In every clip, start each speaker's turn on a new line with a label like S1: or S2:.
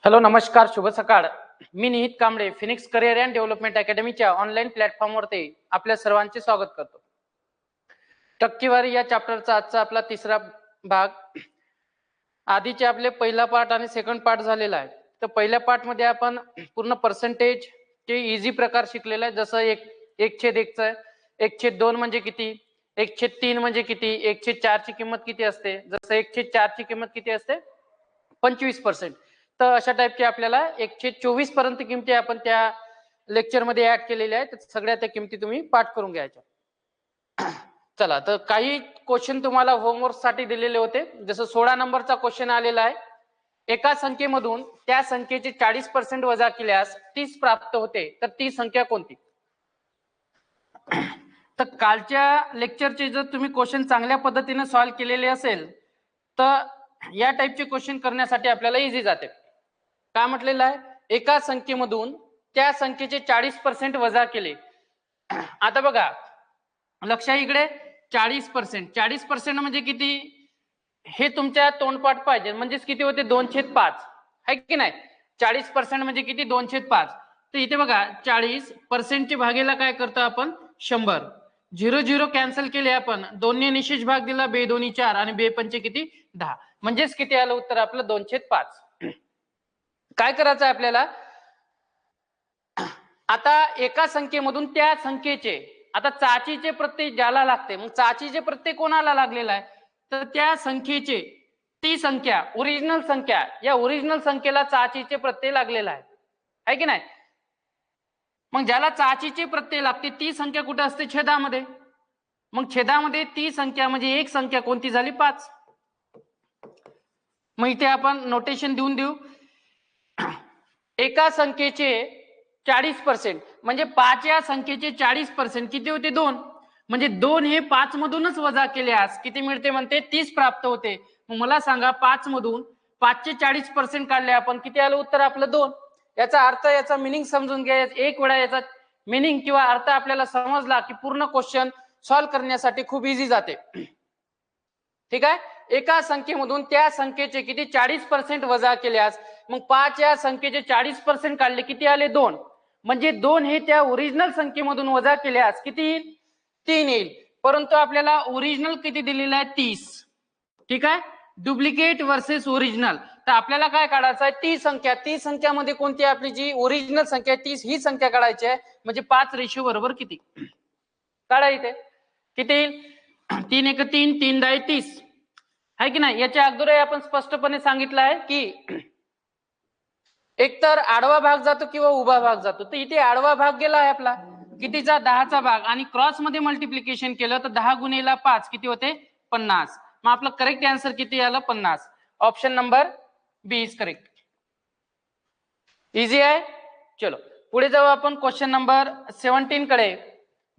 S1: Hello, नमस्कार, शुभ सकाळ. मी Nihit Kamble, Phoenix career and development अकॅडमीच्या ऑनलाईन प्लॅटफॉर्मवरती आपल्या सर्वांचे स्वागत करतो. टक्केवारी या चॅप्टरचा आजचा आपला तिसरा भाग. आधीचे आपले पहिला पार्ट आणि सेकंड पार्ट झालेला आहे. तर पहिल्या पार्ट मध्ये आपण पूर्ण पर्सेंटेज चे इझी प्रकार शिकलेला आहे. जसं 1/1चं 1/2 म्हणजे किती, 1/3 म्हणजे किती, 1/4 ची किंमत किती असते. जसं 1/4 ची किंमत किती असते, 25%. तर अशा टाइपचे आपल्याला 1/24 पर्यंत किमती आपण त्या लेक्चर मध्ये ऍड केलेल्या आहेत. सगळ्या त्या किमती तुम्ही पाठ करून घ्यायच्या. चला, तर काही क्वेश्चन तुम्हाला होमवर्क साठी दिलेले होते. जसं 16 नंबरचा क्वेश्चन आलेला आहे. एका संख्येमधून त्या संख्येचे 40% वजा केल्यास 30 प्राप्त होते, तर ती संख्या कोणती. तर कालच्या लेक्चरचे जर तुम्ही क्वेश्चन चांगल्या पद्धतीने सॉल्व्ह केलेले असेल तर या टाइपचे क्वेश्चन करण्यासाठी आपल्याला इझी जाते. काय म्हटलेलं आहे, एका संख्येमधून त्या संख्येचे 40% वजा केले. आता बघा, लक्ष इकडे 40% म्हणजे किती, हे तुमच्या तोंडपाठ पाहिजे. म्हणजेच किती होते, 2/5 आहे की नाही. 40% म्हणजे किती, 2/5. तर इथे बघा 40% ची भागेला काय करतो आपण, 100. 0 कॅन्सल केले आपण, 2 निशेष भाग दिला, 2 4 आणि 2 किती 10. म्हणजेच किती आलं उत्तर आपलं, 2/5. काय करायचं आहे आपल्याला, आता एका संख्येमधून त्या संख्येचे, आता चाचीचे प्रत्यय ज्याला लागते, मग चाचीचे प्रत्यय कोणाला लागलेला आहे, तर त्या संख्येचे, ती संख्या ओरिजिनल संख्या, या ओरिजिनल संख्येला चाचीचे प्रत्यय लागलेला आहे की नाही. मग ज्याला चाचीचे प्रत्यय लागते ती संख्या कुठे असते, छेदामध्ये. मग छेदामध्ये ती संख्या म्हणजे एक संख्या कोणती झाली, 5. मग इथे आपण नोटेशन देऊ. एका संख्येचे 40% म्हणजे 5 या संख्येचे 40% किती होते, 2. म्हणजे 2 हे 5 मधूनच वजा केल्यास किती मिळते, म्हणते 30 प्राप्त होते. मग मला सांगा, 5 मधून 5 चे 40% काढले आपण, किती आलं उत्तर आपलं, 2. याचा अर्थ, याचा मिनिंग समजून घ्या. एक वेळा याचा मिनिंग किंवा अर्थ आपल्याला समजला की पूर्ण क्वेश्चन सॉल्व्ह करण्यासाठी खूप इझी जाते. ठीक आहे. एका संख्येमधून त्या संख्येचे किती, 40% वजा केल्यास, मग 5 या संख्येचे 40% काढले, किती आले, 2. म्हणजे 2 हे त्या ओरिजिनल संख्येमधून वजा केल्यास किती येईल, 3 येईल. परंतु आपल्याला ओरिजिनल किती दिलेला आहे, 30. ठीक आहे. Duplicate versus original. तर आपल्याला काय काढायचं आहे, ती संख्या. ती संख्यामध्ये कोणती, आपली जी ओरिजिनल संख्या 30 ही संख्या काढायची आहे. म्हणजे 5 रेशो बरोबर किती काढा, इथे किती येईल, 3 1 3, 3 10 30 आहे की नाही. याच्या अगोदर आपण स्पष्टपणे सांगितलं आहे की एकतर आडवा भाग जातो किंवा उभा भाग जातो. तर इथे आडवा भाग गेला आहे आपला, कितीचा, 10चा भाग, आणि क्रॉस मध्ये मल्टिप्लिकेशन केलं तर 10 गुणिले 5 किती होते, 50. मग आपलं करेक्ट आन्सर किती आलं, 50. Option number B is correct. Easy आहे. चलो पुढे जाऊ आपण क्वेश्चन नंबर 17 कडे.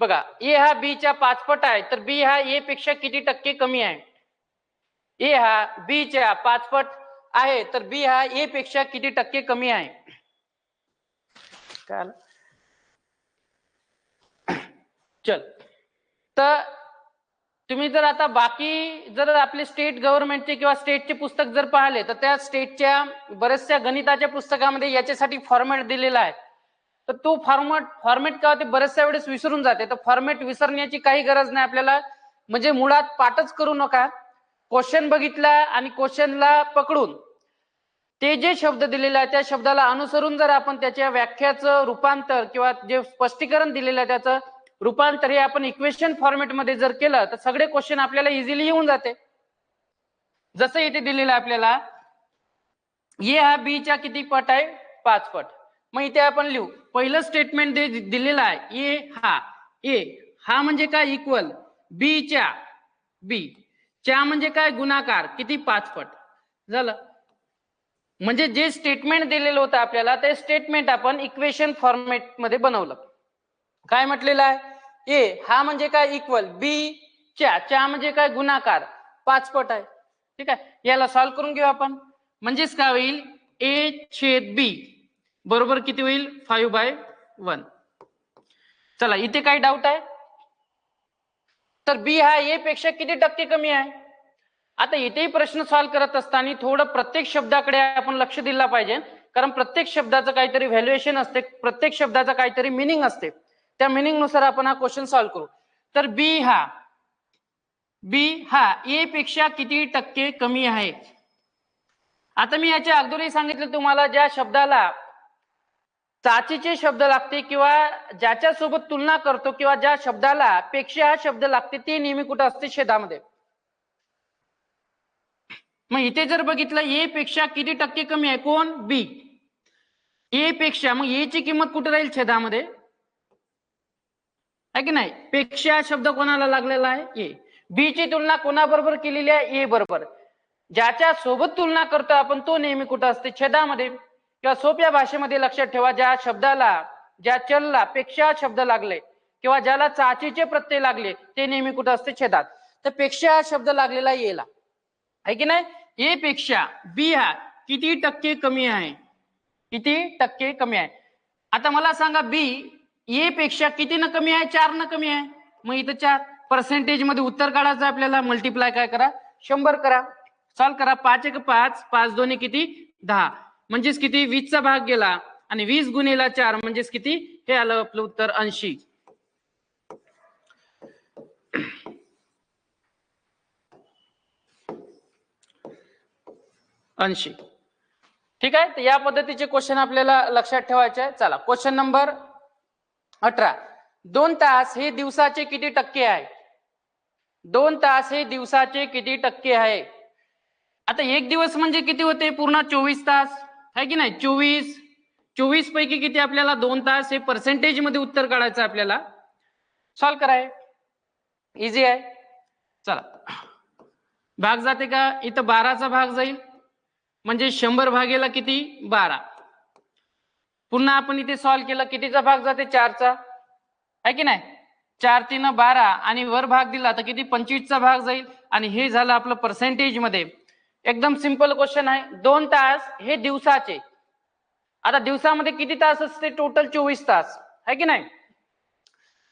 S1: बघा, ए हा बी च्या 5 पट आहे, तर बी हा ए पेक्षा किती टक्के कमी आहे. ए हा बी च्या 5 पट आहे, तर बी हा ए पेक्षा किती टक्के कमी आहे. काय चल, तर तुम्ही जर आता बाकी जर आपले स्टेट गव्हर्नमेंटचे किंवा स्टेटचे पुस्तक जर पाहिले, तर त्या स्टेटच्या बऱ्याचशा गणिताच्या पुस्तकामध्ये याच्यासाठी फॉर्मॅट दिलेला आहे. तर तो फॉर्मॅट का होते, बऱ्याचशा वेळेस विसरून जाते. तर फॉर्मॅट विसरण्याची काही गरज नाही आपल्याला. म्हणजे मुळात पाठच करू नका. क्वेश्चन बघितला आणि क्वेश्चनला पकडून ते जे शब्द दिलेले आहे त्या शब्दाला अनुसरून जर आपण त्याच्या व्याख्याचं रूपांतर किंवा जे स्पष्टीकरण दिलेलं आहे त्याचं रूपांतर हे आपण इक्वेशन फॉर्मॅट मध्ये जर केलं तर सगळे क्वेश्चन आपल्याला इझिली येऊन जाते. जसं इथे दिलेलं आहे आपल्याला, ए हा बी च्या किती पट आहे, 5 पट. मग इथे आपण लिहू, पहिलं स्टेटमेंट दिलेलं आहे, ए हा म्हणजे काय, इक्वल बी च्या, बी च्या म्हणजे काय, गुणाकार, किती, 5 पट झालं. म्हणजे जे स्टेटमेंट दिलेलं होतं आपल्याला ते स्टेटमेंट आपण इक्वेशन फॉर्मॅट मध्ये बनवलं. काय म्हटलेलं आहे, ए हा म्हणजे काय, इक्वल बी च्या म्हणजे काय, गुणाकार, 5 पट आहे. ठीक आहे. याला सॉल्व्ह करून घेऊ आपण. म्हणजेच काय होईल, ए छेद बी बरोबर किती होईल, 5/1. चला, इथे काय डाऊट आहे, तर बी हा ए पेक्षा किती टक्के कमी आहे. आता इथेही प्रश्न सॉल्व्ह करत असताना थोडं प्रत्येक शब्दाकडे आपण लक्ष दिलं पाहिजे, कारण प्रत्येक शब्दाचं काहीतरी व्हॅल्युएशन असते, प्रत्येक शब्दाचा काहीतरी मिनिंग असते, त्या मिनिंग नुसार आपण हा क्वेश्चन सॉल्व्ह करू. तर बी हा ए पेक्षा किती टक्के कमी आहे. आता मी याच्या अगोदरही सांगितलं तुम्हाला, ज्या शब्दाला चाचीचे शब्द लागते किंवा ज्याच्या सोबत तुलना करतो किंवा ज्या शब्दाला पेक्षा हा शब्द लागते ते नेहमी कुठं असते, छेदामध्ये. मग इथे जर बघितलं ए पेक्षा किती टक्के कमी आहे, कोण, बी. ए पेक्षा, मग ए ची किंमत कुठे राहील, छेदामध्ये, आहे की नाही. पेक्षा शब्द कोणाला लागलेला आहे, ए. बी ची तुलना कोणाबरोबर केलेली आहे, ए बरोबर. ज्याच्या सोबत तुलना करतो आपण तो नेहमी कुठं असते, छेदामध्ये. किंवा सोप्या भाषेमध्ये लक्षात ठेवा, ज्या शब्दाला, ज्या चलला पेक्षा शब्द लागले किंवा ज्याला चाचीचे प्रत्यय लागले ते नेहमी कुठं असते, छेदात. तर पेक्षा हा शब्द लागलेला एला, आहे की नाही. ए पेक्षा बी हा किती टक्के कमी आहे, किती टक्के कमी आहे. आता मला सांगा, बी ए पेक्षा किती न कमी आहे, 4 न कमी आहे. मग इथं 4 पर्सेंटेज मध्ये उत्तर काढायचं आपल्याला. मल्टिप्लाय काय करा, 100 करा, सॉल्व करा. 5 1 5, 5 2 किती, 10, म्हणजेच किती, 20 चा भाग गेला. आणि 20 गुणिला 4 म्हणजेच किती, हे आलं आपलं उत्तर 80. ठीक आहे. तर या पद्धतीचे क्वेश्चन आपल्याला लक्षात ठेवायचे आहे. चला, क्वेश्चन नंबर 18. 2 तास हे दिवसाचे किती टक्के आहे. 2 तास हे दिवसाचे किती टक्के आहे. आता एक दिवस म्हणजे किती होते, पूर्ण 24 तास, आहे की नाही. 24 पैकी किती आपल्याला 2 तास, हे पर्सेंटेज मध्ये उत्तर काढायचं आपल्याला. सॉल्व कराय, इझी आहे. चला, भाग जाते का, इथं 12चा भाग जाईल, म्हणजे 100 भागेला किती, 12. पुन्हा आपण इथे सॉल्व केलं, कितीचा भाग जाते, 4चा, आहे की नाही. 4 3 12 आणि वर भाग दिला तर किती, 25चा भाग जाईल. आणि हे झालं आपलं पर्सेंटेज मध्ये. एकदम सिंपल क्वेश्चन आहे. 2 तास हे दिवसाचे, आता दिवसामध्ये किती तास असते, टोटल 24 तास, आहे की नाही.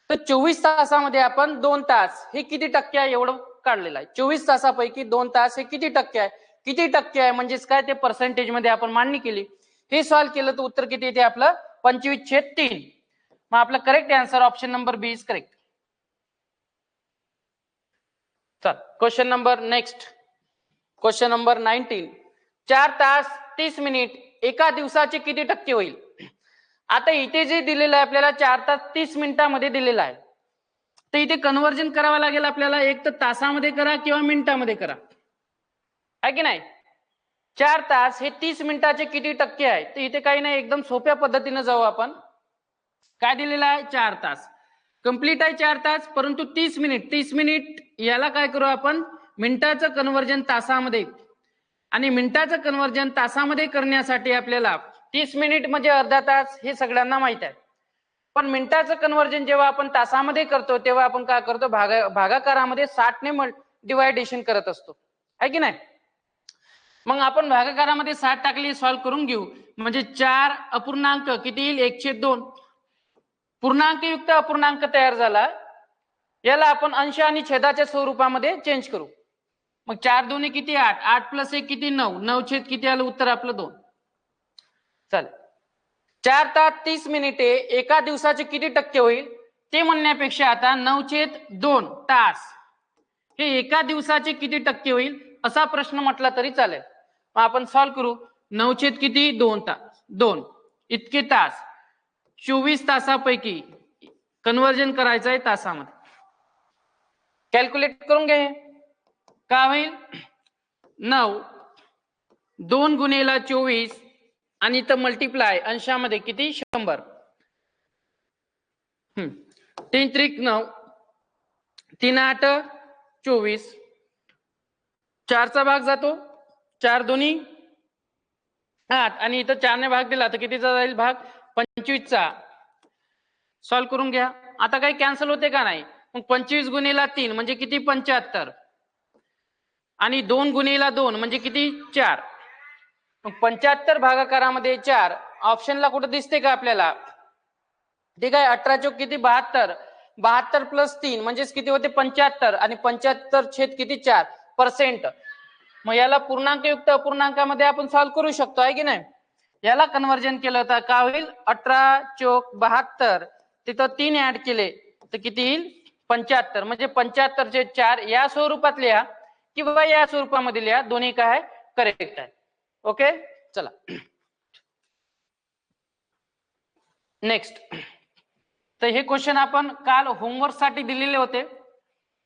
S1: तर 24 तासामध्ये आपण 2 तास हे किती टक्के आहे एवढं काढलेलं आहे. 24 तासापैकी 2 तास हे किती टक्के आहे, किती टक्के आहे म्हणजेच काय, ते पर्सेंटेज मध्ये आपण मांडणी केली. हे सॉल्व केलं तर उत्तर किती येते आपलं, 25/3. मग आपलं correct answer option number B is correct. चल, question number next, question number 19. 4 तास 30 मिनिट एका दिवसाचे किती टक्के होईल. आता इथे जे दिलेलं आहे आपल्याला 4 तास 30 मिनिटांमध्ये दिलेलं आहे, तर इथे कन्व्हर्जन करावं लागेल आपल्याला. एक तर तासामध्ये करा किंवा मिनिटामध्ये करा, आहे की नाही. 4 तास हे 30 मिनिटाचे किती टक्के आहे, तर इथे काही नाही, एकदम सोप्या पद्धतीने जाऊ आपण. काय दिलेलं आहे, 4 तास कंप्लीट आहे, 4 तास, परंतु 30 मिनिट याला काय करू आपण, मिनिटाचं कन्व्हर्जन तासामध्ये. आणि मिनिटाचं कन्व्हर्जन तासामध्ये करण्यासाठी आपल्याला 30 मिनिट म्हणजे अर्धा तास, हे सगळ्यांना माहित आहे. पण मिनिटाचं कन्व्हर्जन जेव्हा आपण तासामध्ये करतो तेव्हा आपण काय करतो, भागाकारामध्ये 60 ने डिवायडेशन करत असतो, आहे की नाही. मग आपण भागाकारामध्ये 60 टाकली, सॉल्व करून घेऊ. म्हणजे 4 अपूर्णांक किती येईल, 1/2. पूर्णांक युक्त अपूर्णांक तयार झाला, याला आपण अंश आणि छेदाच्या स्वरूपामध्ये चेंज करू. मग 4 2 किती, 8, 8 + 1 किती, 9, 9 छेद किती आलं उत्तर आपलं 2. चल, 4 तास 30 मिनिटे एका दिवसाचे किती टक्के होईल ते म्हणण्यापेक्षा आता 9/2 तास हे एका दिवसाचे किती टक्के होईल असा प्रश्न म्हटला तरी चालेल. मग आपण सॉल्व करू. 9 किती, 2 तास, 2 इतके तास 24 तासापैकी कन्व्हर्जन करायचं आहे तासामध्ये. कॅल्क्युलेट करून घे, काय होईल, 9 2 गुणिले 24 आणि इथं मल्टिप्लाय अंशामध्ये किती, 100. 3 त्रिक 9, 3 8 24, 4चा भाग जातो, 4 2 8 आणि इथं 4 ने भाग दिला तर कितीचा जाईल भाग, 25चा. सॉल्व करून घ्या. आता काही कॅन्सल होते का नाही. मग 25 गुणिले 3 म्हणजे किती, 75 आणि 2 गुणिले 2 म्हणजे किती, 4. मग 75 भागाकारामध्ये 4 ऑप्शनला कुठे दिसते का आपल्याला, ठीक आहे. 18 चौक किती, 72, 72 + 3 म्हणजेच किती होते, 75 आणि 75 छेद किती, 4%. मग याला पूर्णांक युक्त अपूर्णांकामध्ये आपण सॉल्व करू शकतो, आहे की नाही. याला कन्व्हर्जन केलं तर काय होईल 18 चोक 72, तिथं 3 ऍड केले तर किती येईल 75. म्हणजे 75 चे 4 या स्वरूपात लिहा किंवा या स्वरूपामध्ये लिहा, दोन्ही काय करेक्ट आहे. ओके चला नेक्स्ट. तर हे क्वेश्चन आपण काल होमवर्क साठी दिलेले होते.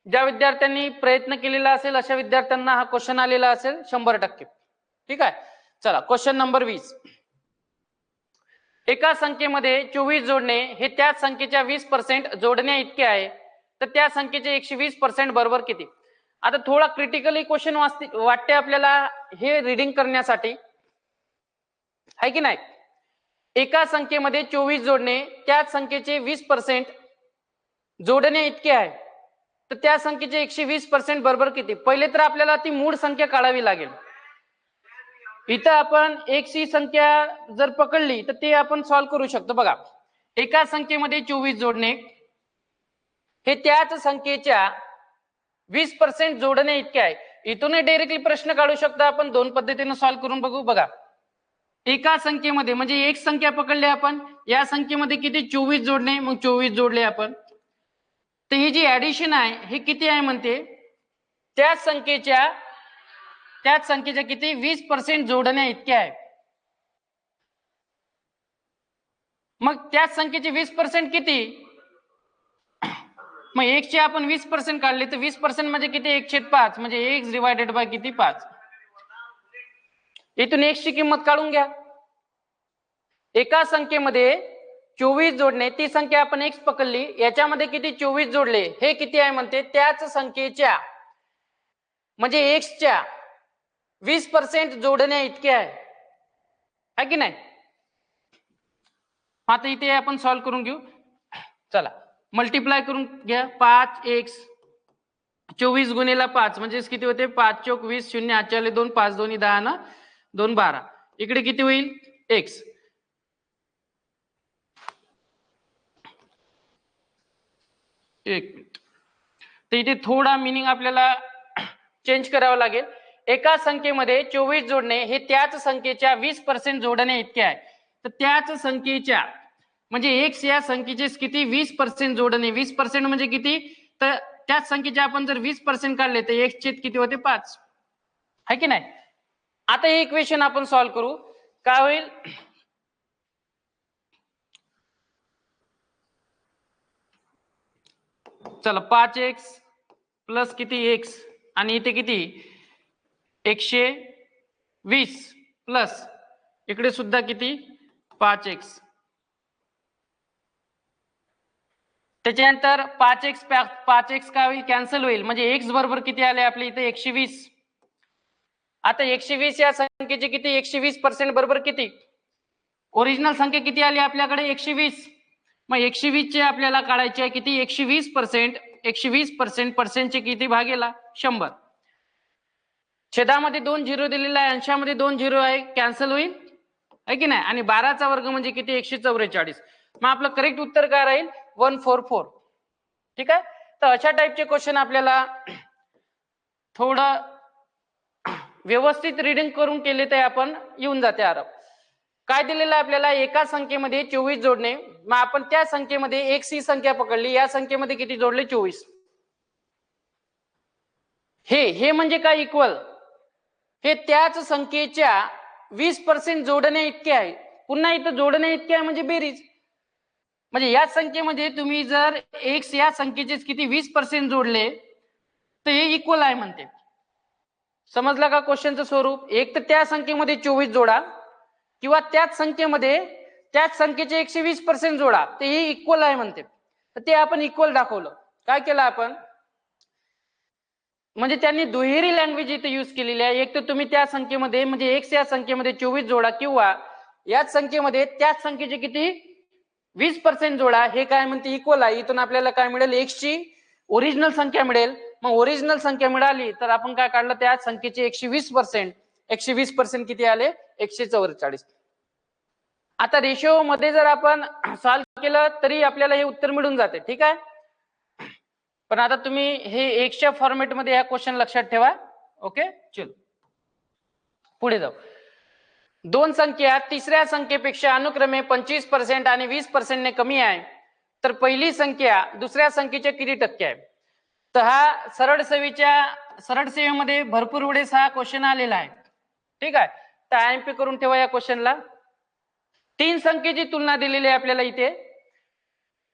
S1: ज्या विद्यार्थ्यांनी प्रयत्न केलेला असेल अशा विद्यार्थ्यांना हा क्वेश्चन आलेला असेल 100%. ठीक आहे चला क्वेश्चन नंबर 20. एका संख्येमध्ये 24 जोडणे हे त्या संख्येच्या 20% जोडण्या इतके आहे, तर त्या संख्येचे 120% बरोबर किती? आता थोडा क्रिटिकली क्वेश्चन वाटते आपल्याला हे रीडिंग करण्यासाठी, आहे की नाही. एका संख्येमध्ये 24 जोडणे त्याच संख्येचे 20% जोडणे इतके आहे, तर त्या संख्येचे 120% बरोबर किती? पहिले तर आपल्याला ती मूळ संख्या काढावी लागेल. इथं आपण एकशी संख्या जर पकडली तर ते आपण सॉल्व्ह करू शकतो. बघा एका संख्येमध्ये 24 जोडणे हे त्याच संख्येच्या 20% जोडणे इतके आहे. इथून डायरेक्टली प्रश्न काढू शकतो आपण, दोन पद्धतीने सॉल्व्ह करून बघू. बघा एका संख्येमध्ये म्हणजे एक संख्या पकडली आपण, या संख्येमध्ये किती 24 जोडणे, मग 24 जोडले आपण, तर ही जी ऍडिशन आहे हे किती आहे म्हणते त्याच संख्येच्या किती 20% जोडण्या इतक्या आहे. मग त्याच संख्येचे 20% किती, मग 1 चे आपण 20% काढले तर 20% म्हणजे किती 1/5 म्हणजे x डिवायडेड बाय किती 5. इथून x ची किंमत काढून घ्या. एका संख्येमध्ये 24 जोडणे, ती संख्या आपण x पकडली, याच्यामध्ये किती 24 जोडले हे किती आहे म्हणते त्याच संख्येच्या म्हणजे x च्या 20% जोडण्या इतके आहे की नाही. आता इथे आपण सॉल्व्ह करून घेऊ. चला मल्टिप्लाय करून घ्या. 5x 24 गुणिले 5 म्हणजे किती होते 5 चोक 20, 0 8 2, 5 2 10 ना 2 12. इकडे किती होईल x. एक मिनिट, तर इथे थोडा मिनिंग आपल्याला चेंज करावा लागेल. एका संख्येमध्ये 24 जोडणे हे त्याच संख्येच्या 20% जोडणे इतके आहे, तर त्याच संख्येच्या म्हणजे x या संख्येचे किती 20% जोडणे, 20% म्हणजे किती, तर त्याच संख्येचे आपण जर 20% काढले तर x चे किती होते 5, आहे की नाही. आता हे इक्वेशन आपण सॉल्व्ह करू. काय होईल चला 5x प्लस किती x आणि इथे किती 120 प्लस इकडे सुद्धा किती 5x, त्याच्यानंतर 5x काय होईल कॅन्सल होईल, म्हणजे x बरोबर किती आले आपले इथे 120. आता 120 या संख्येचे किती 120% बरोबर किती, ओरिजिनल संख्या किती आली आपल्याकडे 120, मग 120 चे आपल्याला काढायचे आहे किती 120%, 120% पर्सेंटचे किती भागेला 100. छेदामध्ये 2 झिरो दिलेला आहे, अंशामध्ये 2 झिरो आहे, कॅन्सल होईल आहे की नाही. आणि 12चा वर्ग म्हणजे किती 144. मग आपलं करेक्ट उत्तर काय राहील 144. ठीक आहे. तर अशा टाइपचे क्वेश्चन आपल्याला थोडं व्यवस्थित रीडिंग करून केले तर आपण येऊन जाते आराम. काय दिलेलं आहे आपल्याला एका संख्येमध्ये 24 जोडणे, मग आपण त्या संख्येमध्ये एक सी संख्या पकडली, या संख्येमध्ये किती जोडले 24. हे म्हणजे काय इक्वल, हे त्याच संख्येच्या 20% जोडणे इतके आहे. पुन्हा इथं जोडणे इतके आहे म्हणजे बेरीज, म्हणजे या संख्येमध्ये तुम्ही जर x या संख्येचे किती 20% जोडले तर हे इक्वल आहे म्हणते. समजलं का क्वेश्चनचं स्वरूप. एक तर त्या संख्येमध्ये 24 जोडा किंवा त्याच संख्येचे 120% जोडा, ते हे इक्वल आहे म्हणते. तर ते आपण इक्वल दाखवलं. काय केलं आपण, म्हणजे त्यांनी दुहेरी लँग्वेज इथे यूज केलेली आहे. एक तर तुम्ही त्या संख्येमध्ये म्हणजे x या संख्येमध्ये 24 जोडा किंवा याच संख्येमध्ये त्याच संख्येचे किती 20% जोडा, हे काय म्हणते इक्वल आहे. इथून आपल्याला काय मिळेल x ची ओरिजिनल संख्या मिळेल. मग ओरिजिनल संख्या मिळाली तर आपण काय काढलं त्या संख्येचे 120%, 120% किती आले 144. आता रेशिओ मध्ये जर आपण सॉल्व्ह केलं तरी आपल्याला हे उत्तर मिळून जाते. ठीक आहे. पण आता तुम्ही हे एक्सच्या फॉर्मॅट मध्ये हा क्वेश्चन लक्षात ठेवा. ओके चलो पुढे जाऊ. दोन संख्या तिसऱ्या संख्येपेक्षा अनुक्रमे 25% आणि 20% ने कमी आहे, तर पहिली संख्या दुसऱ्या संख्येच्या किती टक्के आहे? तर हा सरळ सेवेमध्ये भरपूर वेळेस हा क्वेश्चन आलेला आहे. ठीक आहे, तर आयएमपी करून ठेवा या क्वेश्चनला. तीन संख्येची तुलना दिलेली आहे आपल्याला इथे,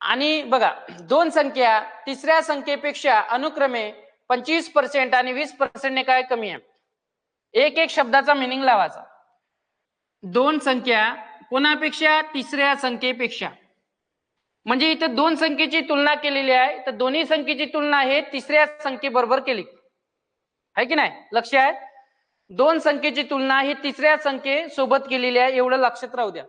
S1: आणि बघा दोन संख्या तिसऱ्या संख्येपेक्षा अनुक्रमे 25% आणि 20% ने काय कमी आहे. एक एक शब्दाचा मिनिंग लावायचा. दोन संख्या कोणापेक्षा? तिसऱ्या संख्येपेक्षा. म्हणजे इथे दोन संख्येची तुलना केलेली आहे, तर दोन्ही संख्येची तुलना हे तिसऱ्या संख्येबरोबर केली आहे की नाही? लक्ष आहे, दोन संख्येची तुलना ही तिसऱ्या संख्येसोबत केलेली आहे, एवढं लक्षात राहू द्या.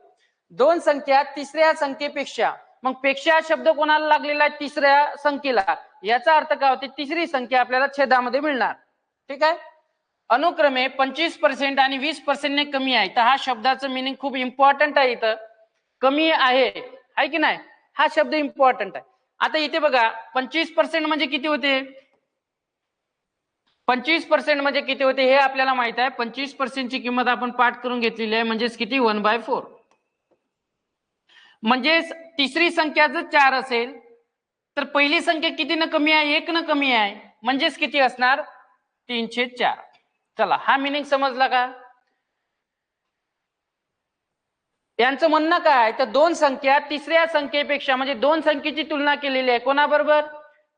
S1: दोन संख्या तिसऱ्या संख्येपेक्षा, मग पेक्षा शब्द कोणाला लागलेला आहे? तिसऱ्या संख्येला. याचा अर्थ काय होते? तिसरी संख्या आपल्याला छेदामध्ये मिळणार. ठीक आहे, अनुक्रमे 25% आणि 20% ने कमी आहे, तर हा शब्दाचं मिनिंग खूप इम्पॉर्टंट आहे. इथं कमी आहे की नाही, हा शब्द इम्पॉर्टंट आहे. आता इथे बघा 25% म्हणजे किती होते? 25% म्हणजे किती होते हे आपल्याला माहित आहे. 25% ची किंमत आपण पाठ करून घेतलेली आहे, म्हणजेच किती? 1/4. म्हणजेच तिसरी संख्या जर 4 असेल तर पहिली संख्या किती न कमी आहे? 1 न कमी आहे, म्हणजेच किती असणार? 3/4. चला, हा मिनिंग समजला का? यांचं म्हणणं काय? तर दोन संख्या तिसऱ्या संख्येपेक्षा, म्हणजे दोन संख्येची तुलना केलेली आहे कोणाबरोबर?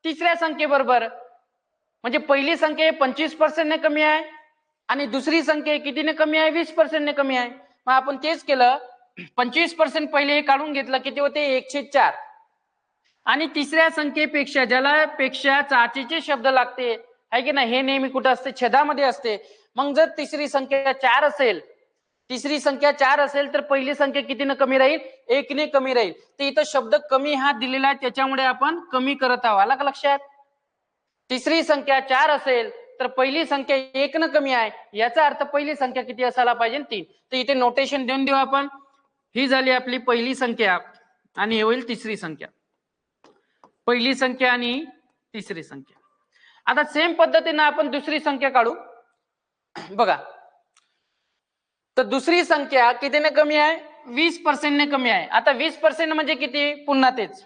S1: तिसऱ्या संख्येबरोबर. म्हणजे पहिली संख्या 25% ने कमी आहे आणि दुसरी संख्या कितीने कमी आहे? 20% ने कमी आहे. मग आपण तेच केलं, 25% पहिले काढून घेतलं, किती होते? 1/4. आणि तिसऱ्या संख्येपेक्षा, ज्याला पेक्षा चाचीचे शब्द लागते आहे की नाही, हे नेहमी कुठं असते? छेदामध्ये असते. मग जर तिसरी संख्या 4 असेल, तिसरी संख्या 4 असेल तर पहिली संख्या कितीने कमी राहील? 1 ने कमी राहील. तर इथं शब्द कमी हा दिलेला आहे, त्याच्यामुळे आपण कमी करत आहोत. आला का लक्षात? तिसरी संख्या 4 असेल तर पहिली संख्या 1 न कमी आहे, याचा अर्थ पहिली संख्या किती असायला पाहिजे? 3. तर इथे नोटेशन देऊन देऊ आपण. ही झाली आपली पहिली संख्या आणि हे होईल तिसरी संख्या. पहिली संख्या आणि तिसरी संख्या. आता सेम पद्धतीने आपण दुसरी संख्या काढू. बघा, तर दुसरी संख्या कितीने कमी आहे? 20% ने कमी आहे. आता 20% म्हणजे किती? पुन्हा तेच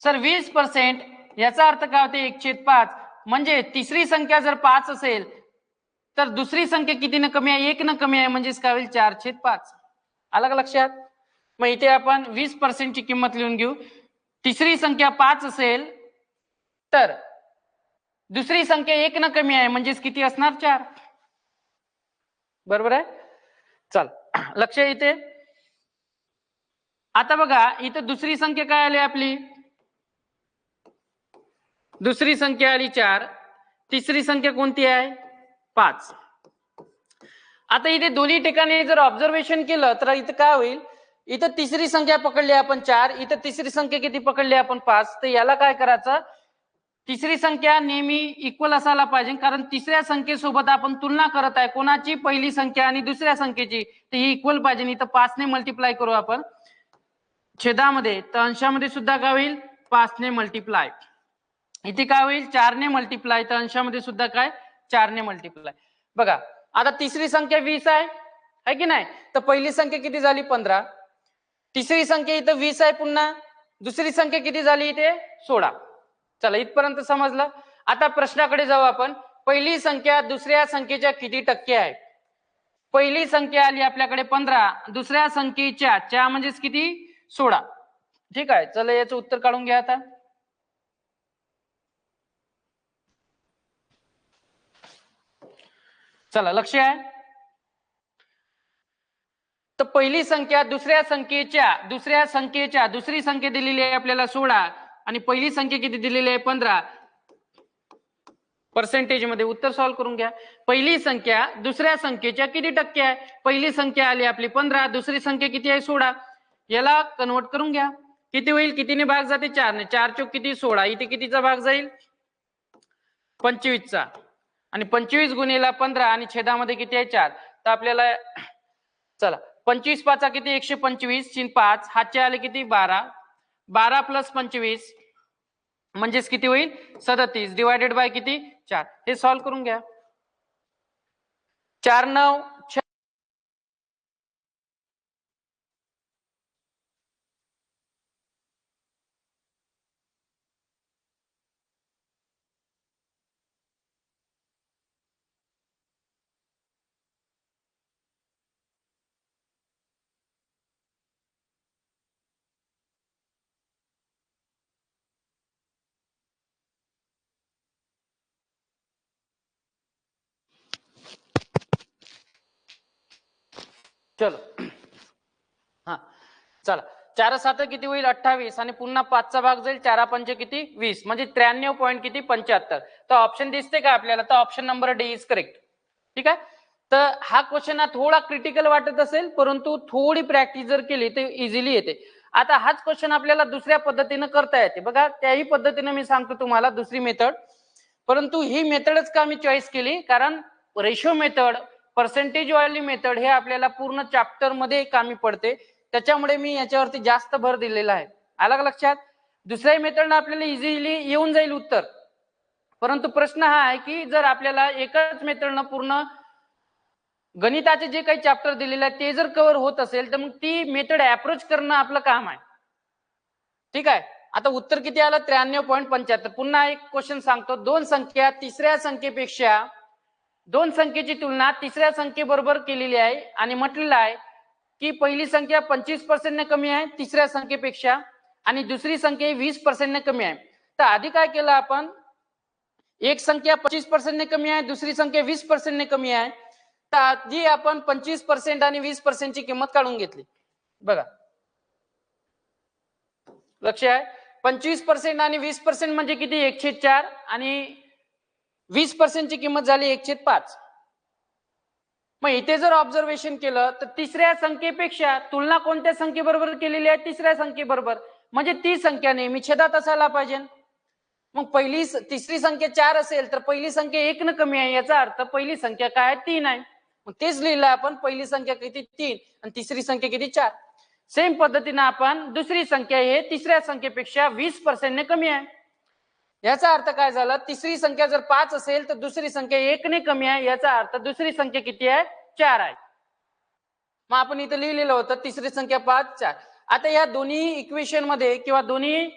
S1: सर, 20% याचा अर्थ काय होते? 1/5. म्हणजे तिसरी संख्या जर 5 असेल तर दुसरी संख्या कितीने कमी आहे? 1 न कमी आहे, म्हणजेच काय होईल? 4/5. आलं का लक्षात? मग इथे आपण 20% ची किंमत लिहून घेऊ. तिसरी संख्या 5 असेल तर दुसरी संख्या 1 न कमी आहे, म्हणजेच किती असणार? 4. बरोबर आहे? चल, लक्ष इथे. आता बघा, इथे दुसरी संख्या काय आली आपली? दुसरी संख्या आली 4. तिसरी संख्या कोणती आहे? 5. आता इथे दोन्ही ठिकाणी जर ऑब्झर्वेशन केलं तर इथं काय होईल? इथं तिसरी संख्या पकडली आपण 4, इथं तिसरी संख्या किती पकडली आपण? 5. तर याला काय करायचं? तिसरी संख्या नेहमी इक्वल असायला पाहिजे, कारण तिसऱ्या संख्येसोबत आपण तुलना करत आहे. कोणाची? पहिली संख्या आणि दुसऱ्या संख्येची. तर ही इक्वल पाहिजे. इथं 5 ने मल्टिप्लाय करू आपण छेदामध्ये, तर अंशामध्ये सुद्धा काय होईल? 5 ने मल्टिप्लाय. इथे काय होईल? 4 ने मल्टिप्लाय, तर अंशामध्ये सुद्धा काय? 4 ने मल्टिप्लाय. बघा, आता तिसरी संख्या 20 आहे की नाही, तर पहिली संख्या किती झाली? 15. तिसरी संख्या इथं 20 आहे, पुन्हा दुसरी संख्या किती झाली इथे? 16. चला, इथपर्यंत समजलं. आता प्रश्नाकडे जाऊ आपण. पहिली संख्या दुसऱ्या संख्येच्या किती टक्के आहे? पहिली संख्या आली आपल्याकडे 15, दुसऱ्या संख्येच्या 4 म्हणजेच किती? 16. ठीक आहे, चला याचं उत्तर काढून घ्या आता. चला, लक्ष आहे. तर पहिली संख्या दुसरी संख्या दिलेली आहे आपल्याला 16 आणि पहिली संख्या किती दिलेली आहे? 15. पर्सेंटेज मध्ये उत्तर सॉल्व्ह करून घ्या. पहिली संख्या दुसऱ्या संख्येच्या किती टक्के आहे? पहिली संख्या आली आपली 15, दुसरी संख्या किती आहे? 16. याला कन्वर्ट करून घ्या. किती होईल? कितीने भाग जाते? 4 ने. 4 चोक किती? 16. इथे कितीचा भाग जाईल? 25चा. आणि 25 गुणिले 15 आणि छेदामध्ये किती आहे? 4. तर आपल्याला चला, 25 पाचा किती? 125. 5 हातचे आले किती? 12. 12 प्लस 25 म्हणजेच किती होईल? 37 डिवायडेड बाय किती? 4. हे सॉल्व्ह करून घ्या. 4 9 चलो हा चला 4 7 किती होईल 28 आणि पुन्हा 5चा भाग जाईल 4 5 किती 20 म्हणजे 93 पॉईंट किती 75. तर ऑप्शन दिसते का आपल्याला? तर option number D is correct. ठीक आहे. तर हा क्वेश्चन थोडा क्रिटिकल वाटत असेल, परंतु थोडी प्रॅक्टिस जर केली तर इझिली येते. आता हाच क्वेश्चन आपल्याला दुसऱ्या पद्धतीने करता येते बघा. त्याही पद्धतीने मी सांगतो तुम्हाला दुसरी मेथड. परंतु ही मेथडच का मी चॉईस केली? कारण रेशो मेथड, पर्सेंटेज वाली मेथड हे आपल्याला पूर्ण चॅप्टर मध्ये कामी पडते. त्याच्यामुळे मी याच्यावरती जास्त भर दिलेला आहे. आलं का लक्षात? दुसऱ्या मेथडनं आपल्याला इझिली येऊन जाईल उत्तर. परंतु प्रश्न हा आहे की जर आपल्याला एकच मेथडनं पूर्ण गणिताचे जे काही चॅप्टर दिलेले आहे ते जर कव्हर होत असेल तर मग ती मेथड अप्रोच करणं आपलं काम आहे. ठीक आहे. आता उत्तर किती आलं? 93.75. पुन्हा एक क्वेश्चन सांगतो. दोन संख्या तिसऱ्या संख्येपेक्षा, दोन संख्येची तुलना तिसऱ्या संख्येबरोबर केलेली आहे आणि म्हटलेलं आहे की पहिली संख्या 25% ने कमी आहे तिसऱ्या संख्येपेक्षा आणि दुसरी संख्या 20% ने कमी आहे. तर आधी काय केलं आपण? एक संख्या 25% ने कमी आहे, दुसरी संख्या 20% ने कमी आहे. तर आधी आपण 25% आणि 20% ची किंमत काढून घेतली. बघा लक्ष आहे. 25% आणि 20% म्हणजे किती? 1/4 आणि 20% ची किंमत झाली 1/5. मग इथे जर ऑब्झर्वेशन केलं तर तिसऱ्या संख्येपेक्षा तुलना कोणत्या संख्येबरोबर केलेली आहे? तिसऱ्या संख्येबरोबर. म्हणजे ती संख्या नेहमी छेदात असायला पाहिजे. मग तिसरी संख्या 4 असेल तर पहिली संख्या 1 न कमी आहे, याचा अर्थ पहिली संख्या काय? 3 आहे. मग तेच लिहिलं आपण. पहिली संख्या किती? 3 आणि तिसरी संख्या किती? 4. सेम पद्धतीने आपण दुसरी संख्या हे तिसऱ्या संख्येपेक्षा 20% ने कमी आहे. याचा अर्थ काय झाला? तिसरी संख्या जर 5 असेल तर दुसरी संख्या 1 ने कमी आहे. याचा अर्थ दुसरी संख्या किती आहे? 4 आहे. मग आपण इथे लिहिलेलं होतं तिसरी संख्या 5 4. आता या दोन्ही इक्वेशन मध्ये किंवा दोन्ही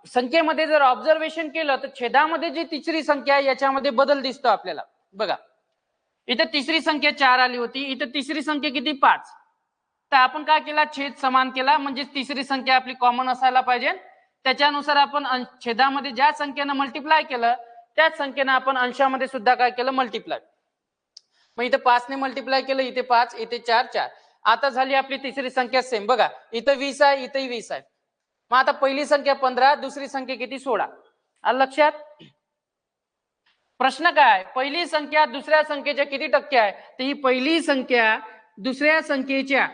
S1: संख्येमध्ये जर ऑब्झर्वेशन केलं तर छेदामध्ये जी तिसरी संख्या आहे याच्यामध्ये बदल दिसतो आपल्याला. बघा इथे तिसरी संख्या 4 आली होती, इथे तिसरी संख्या किती? 5. तर आपण काय केला? छेद समान केला. म्हणजे तिसरी संख्या आपली कॉमन असायला पाहिजे. त्याच्यानुसार आपण छेदामध्ये ज्या संख्येनं मल्टिप्लाय केलं त्याच संख्येनं आपण अंशामध्ये सुद्धा काय केलं? मल्टिप्लाय. मग इथे 5 ने मल्टिप्लाय केलं, इथे 5, इथे 4 4. आता झाली आपली तिसरी संख्या सेम. बघा इथं 20 आहे, इथेही 20 आहे. मग आता पहिली संख्या 15, दुसरी संख्या किती? 16. आलं लक्षात? प्रश्न काय? पहिली संख्या दुसऱ्या संख्येच्या किती टक्के आहे? तर ही पहिली संख्या दुसऱ्या संख्येच्या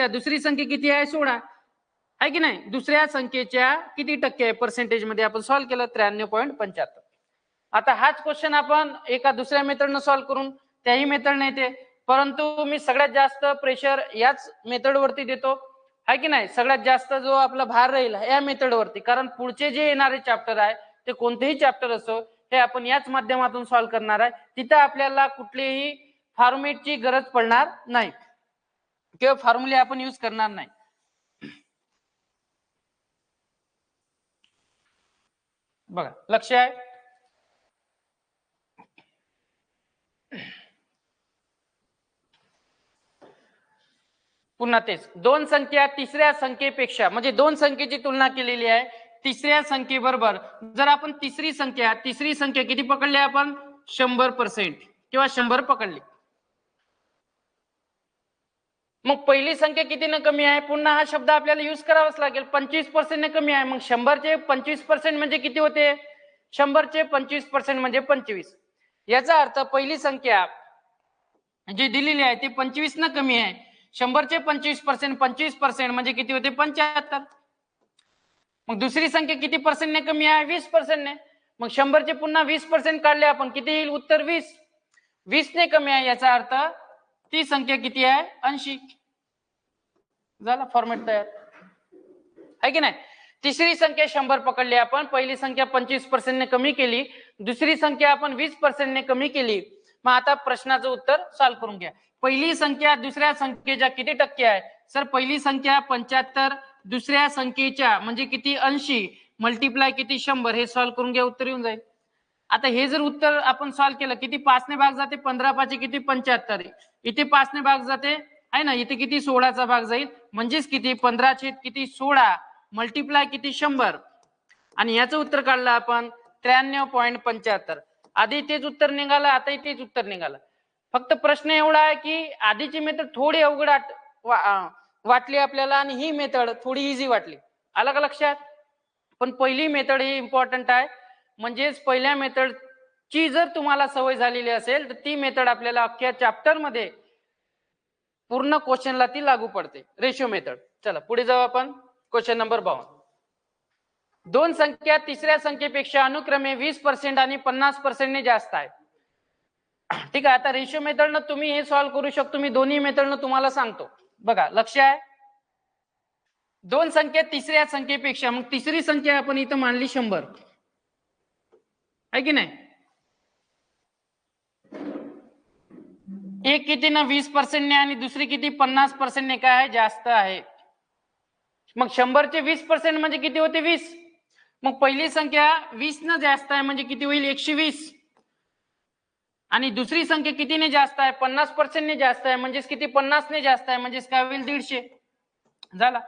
S1: दुसरी संख्या किती आहे? 16 आहे की नाही? दुसऱ्या संख्येच्या किती टक्के आहे पर्सेंटेज मध्ये? आपण सॉल्व्ह केलं 93.75. आता हाच क्वेश्चन आपण एका दुसऱ्या मेथडनं सॉल्व्ह करून त्याही मेथडने येते. परंतु मी सगळ्यात जास्त प्रेशर याच मेथड वरती देतो, आहे की नाही? सगळ्यात जास्त जो आपला भार राहील या मेथड वरती. कारण पुढचे जे येणारे चॅप्टर आहे ते कोणतेही चॅप्टर असो हे आपण याच माध्यमातून सॉल्व्ह करणार आहे. तिथं आपल्याला कुठलीही फॉर्मेटची गरज पडणार नाही किंवा फॉर्म्युले आपण यूज करणार नाही. बघा लक्ष आहे. पुन्हा तेच दोन संख्या तिसऱ्या संख्येपेक्षा, म्हणजे दोन संख्येची तुलना केलेली आहे तिसऱ्या संख्येबरोबर. जर आपण तिसरी संख्या किती पकडली? आपण 100% किंवा 100 पकडली. मग पहिली संख्या किती न कमी आहे? पुन्हा हा शब्द आपल्याला यूज करावाच लागेल. 25% ने कमी आहे. मग 100 चे 25% म्हणजे किती होते? 100 चे 25% म्हणजे 25. याचा अर्थ पहिली संख्या जी दिलेली आहे ती 25 न कमी आहे. 100 चे 25% म्हणजे किती होते? 75. मग दुसरी संख्या किती पर्सेंट ने कमी आहे? 20% ने. मग 100 चे पुन्हा 20% काढले आपण, किती येईल उत्तर? 20. 20 ने कमी आहे याचा अर्थ ती संख्या किती आहे? 80. झाला फॉर्मॅट तयार, आहे की नाही? तिसरी संख्या 100 पकडली आपण, पहिली संख्या 25% ने कमी केली, दुसरी संख्या आपण 20% ने कमी केली. मग आता प्रश्नाचं उत्तर सॉल्व्ह करून घ्या. पहिली संख्या दुसऱ्या संख्येच्या किती टक्के आहे? सर पहिली संख्या 75, दुसऱ्या संख्येच्या म्हणजे किती? 80 मल्टिप्लाय किती? 100. हे सॉल्व्ह करून घ्या, उत्तर येऊन जाईल. आता हे जर उत्तर आपण सॉल्व्ह केलं, किती 5 ने भाग जाते? 15 5 किती? 75. इथे 5 ने भाग जाते आहे ना, इथे किती? 16चा भाग जाईल. म्हणजेच किती? 15 छेद किती? 16 मल्टिप्लाय किती? 100. आणि याचं उत्तर काढलं आपण 93.75. आधी तेच उत्तर निघालं, आता तेच उत्तर निघालं. फक्त प्रश्न एवढा आहे की आधीची मेथड थोडी अवघड वाटली आपल्याला आणि ही मेथड थोडी इझी वाटली. आलं का लक्षात? पण पहिली मेथड ही इम्पॉर्टंट आहे. म्हणजेच पहिल्या मेथड ची जर तुम्हाला सवय झालेली असेल तर ती मेथड आपल्याला अख्ख्या चॅप्टर मध्ये पूर्ण क्वेश्चनला ती लागू पडते. Ratio method. चला पुढे जाऊ आपण. Question number 52. दोन संख्या तिसऱ्या संख्येपेक्षा अनुक्रमे 20% आणि 50% ने जास्त आहे. ठीक आहे. आता रेशो मेथडनं तुम्ही हे सॉल्व्ह करू शकतो. मी दोन्ही मेथडनं तुम्हाला सांगतो. बघा लक्ष आहे. दोन संख्या तिसऱ्या संख्येपेक्षा, मग तिसरी संख्या आपण इथं मानली 100 आहे की नाही. एक किती ना 20% ने आणि दुसरी किती 50% ने काय आहे जास्त आहे. मग 100 चे 20% म्हणजे किती होते 20. मग पहिली संख्या 20 न जास्त आहे म्हणजे किती होईल 120. आणि दुसरी संख्या कितीने जास्त आहे 50% ने जास्त आहे म्हणजेच किती 50 ने जास्त आहे म्हणजेच काय होईल 150. झाला.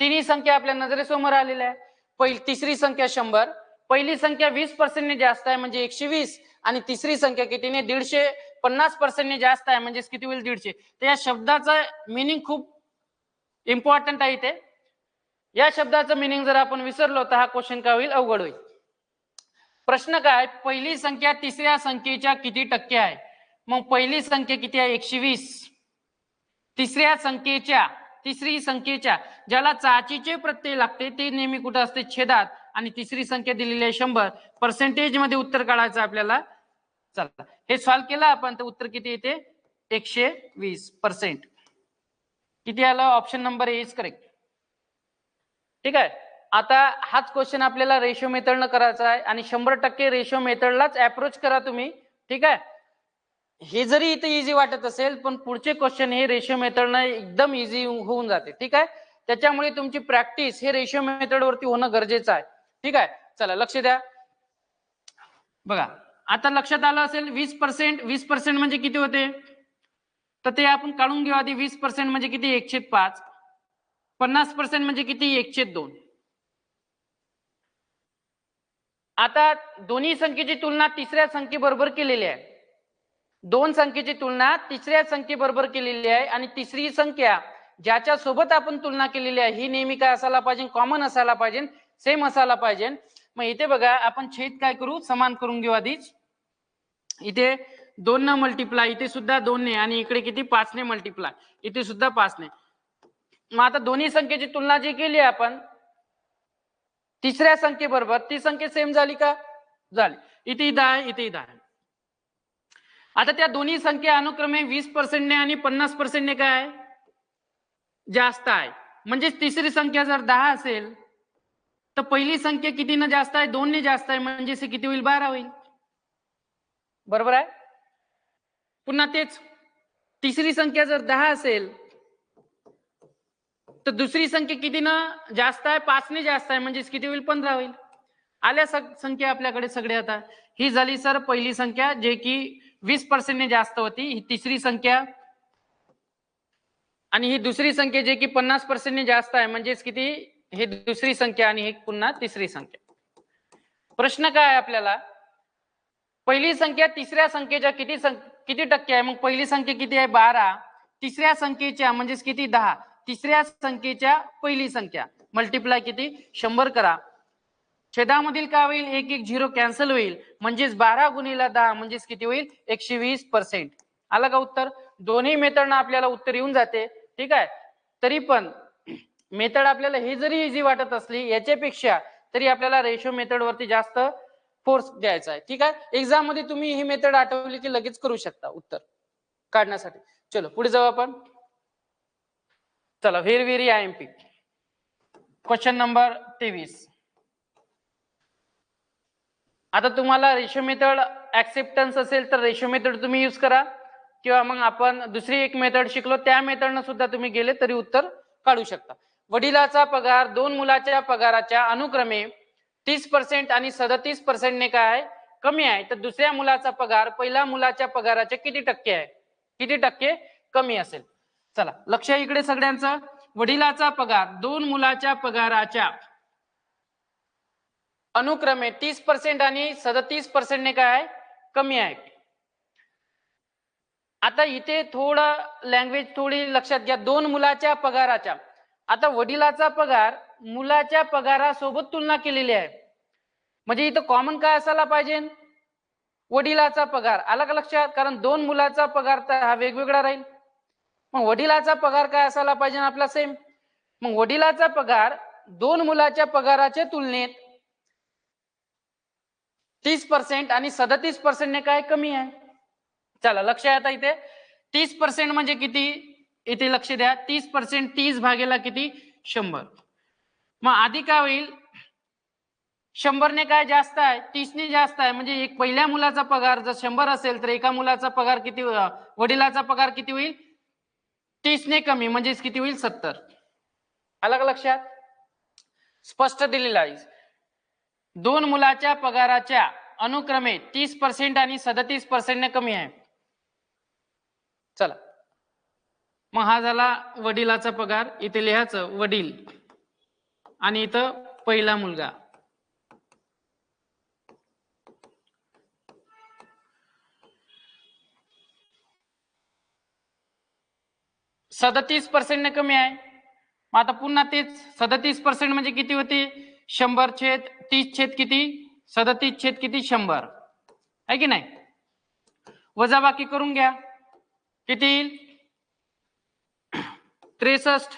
S1: तिन्ही संख्या आपल्या नजरेसमोर आलेल्या आहे. पहिली तिसरी संख्या 100, पहिली संख्या 20% ने जास्त आहे म्हणजे 120 आणि तिसरी संख्या कितीने 150 50% ने जास्त आहे म्हणजेच किती होईल 150. तर या शब्दाचं मिनिंग खूप इम्पॉर्टंट आहे इथे. या शब्दाचं मिनिंग जर आपण विसरलो तर हा क्वेश्चन काय होईल अवघड होईल. प्रश्न काय पहिली संख्या तिसऱ्या संख्येच्या किती टक्के आहे. मग पहिली संख्या किती आहे 120. तिसरी संख्येच्या ज्याला चाचीचे प्रत्यय लागते ते नेहमी कुठे असते छेदात आणि तिसरी संख्या दिलेली आहे 100. पर्सेंटेज मध्ये उत्तर काढायचं आपल्याला. चला हे सॉल्व्ह केलं आपण तर उत्तर किती येते 120%. किती आलं option number A is correct. ठीक आहे. आता हाच क्वेश्चन आपल्याला रेशो मेथडनं करायचा आहे आणि 100% रेशो मेथडलाच अप्रोच करा तुम्ही. ठीक आहे. हे जरी इथे इझी वाटत असेल पण पुढचे क्वेश्चन हे रेशो मेथडनं एकदम इझी होऊन जाते. ठीक आहे. त्याच्यामुळे तुमची प्रॅक्टिस हे रेशो मेथड वरती होणं गरजेचं आहे. ठीक आहे. चला लक्ष द्या. बघा आता लक्षात आलं असेल 20% म्हणजे किती होते तर ते आपण काढून घेऊ आधी. 20% म्हणजे किती 1/5. 50% म्हणजे किती 1/2. आता दोन्ही संख्येची तुलना तिसऱ्या संख्येबरोबर केलेली आहे. दोन संख्येची तुलना तिसऱ्या संख्येबरोबर केलेली आहे आणि तिसरी संख्या ज्याच्या सोबत आपण तुलना केलेली आहे ही नेहमी काय असायला पाहिजे कॉमन असायला पाहिजे सेम असायला पाहिजे. मग इथे बघा आपण छेद काय करू समान करून घेऊ आधीच. इथे 2 ने मल्टिप्लाय इथे सुद्धा 2 ने आणि इकडे किती 5 ने मल्टिप्लाय इथे सुद्धा 5 ने. मग आता दोन्ही संख्येची तुलना जी केली आपण तिसऱ्या संख्येबरोबर ती संख्या सेम झाली का झाली. इथे 10 आहे इथे 10 आहे. आता त्या दोन्ही संख्या अनुक्रमे 20% ने आणि 50% ने काय जास्त आहे. म्हणजे तिसरी संख्या जर 10 असेल तर पहिली संख्या कितीने जास्त आहे 2 ने जास्त आहे म्हणजे किती होईल 12 होईल. बरोबर आहे. पुन्हा तेच तिसरी संख्या जर 10 असेल तर दुसरी संख्या कितीनं जास्त आहे 5 ने जास्त आहे म्हणजे किती होईल 15 होईल. आल्या संख्या आपल्याकडे सगळे. आता ही झाली सर पहिली संख्या जे की 20% ने जास्त होती. ही तिसरी संख्या आणि ही दुसरी संख्या जे की 50% ने जास्त आहे म्हणजेच किती हे दुसरी संख्या आणि हे पुन्हा तिसरी संख्या. प्रश्न काय आहे आपल्याला पहिली संख्या तिसऱ्या संख्येच्या किती टक्के आहे. मग पहिली संख्या किती आहे 12. तिसऱ्या संख्येच्या म्हणजेच किती 10. तिसऱ्या संख्येच्या पहिली संख्या मल्टिप्लाय किती 100 करा. छेदामधील काय होईल 1 1 0 कॅन्सल होईल म्हणजेच 12 गुणिले 10 म्हणजेच किती होईल 120%. आलं का उत्तर. दोन्ही मेथडनं आपल्याला उत्तर येऊन जाते. ठीक आहे. तरी पण मेथड आपल्याला हे जरी इझी वाटत असली याच्यापेक्षा तरी आपल्याला रेशो मेथड वरती जास्त फोर्स द्यायचा आहे. ठीक आहे. एक्झाम मध्ये तुम्ही ही मेथड आठवली की लगेच करू शकता उत्तर काढण्यासाठी. चलो पुढे जाऊ आपण. चला व्हेरी IMP क्वेश्चन नंबर 23. आता तुम्हाला रेशो मेथड ऍक्सेप्टन्स असेल तर रेशो मेथड तुम्ही यूज करा किंवा मग आपण दुसरी एक मेथड शिकलो त्या मेथडनं सुद्धा तुम्ही गेले तरी उत्तर काढू शकता. वडिलाचा पगार दोन मुलाच्या पगाराच्या अनुक्रमे 30% आणि 37% ने काय कमी आहे तर दुसऱ्या मुलाचा पगार पहिल्या मुलाच्या पगाराच्या किती टक्के आहे किती टक्के कमी असेल. चला लक्ष इकडे सगळ्यांचं. वडिलाचा पगार दोन मुलाच्या पगाराच्या अनुक्रमे 30% आणि 37% ने काय कमी आहे. आता इथे थोडं लँग्वेज थोडी लक्षात घ्या. 2 मुलाच्या पगाराच्या, आता वडिलाचा पगार मुलाच्या पगारासोबत तुलना केलेली आहे. म्हणजे इथं कॉमन काय असायला पाहिजे? वडिलाचा पगार. आला का लक्षात? कारण 2 मुलाचा पगार तर हा वेगवेगळा राहील. मग वडिलाचा पगार काय असायला पाहिजे आपला? सेम. मग वडिलाचा पगार 2 मुलाच्या पगाराच्या तुलनेत 30% आणि 37% ने काय कमी आहे. चला लक्ष आहे आता इथे. 30% म्हणजे किती? इथे लक्ष द्या. 30% 30 भागेला किती? 100. मग आधी काय होईल? 100 ने काय जास्त आहे? 30 ने जास्त आहे. म्हणजे एक पहिल्या मुलाचा पगार जर 100 असेल तर एका मुलाचा पगार किती, वडिलाचा पगार किती होईल? 30 ने कमी, म्हणजे किती होईल? 70. आलं का लक्षात? स्पष्ट दिलेलं आहे. 2 मुलाच्या पगाराच्या अनुक्रमे 30% आणि 37% ने कमी आहे. चला मग हा झाला वडिलाचा पगार. इथे लिहायचं वडील आणि इथं पहिला मुलगा. %37 ने कमी आहे. मग आता पुन्हा तेच 37% म्हणजे किती होते? 100/30 किती? 37 किती? 100 आहे की नाही? वजाबाकी करून घ्या. किती? 63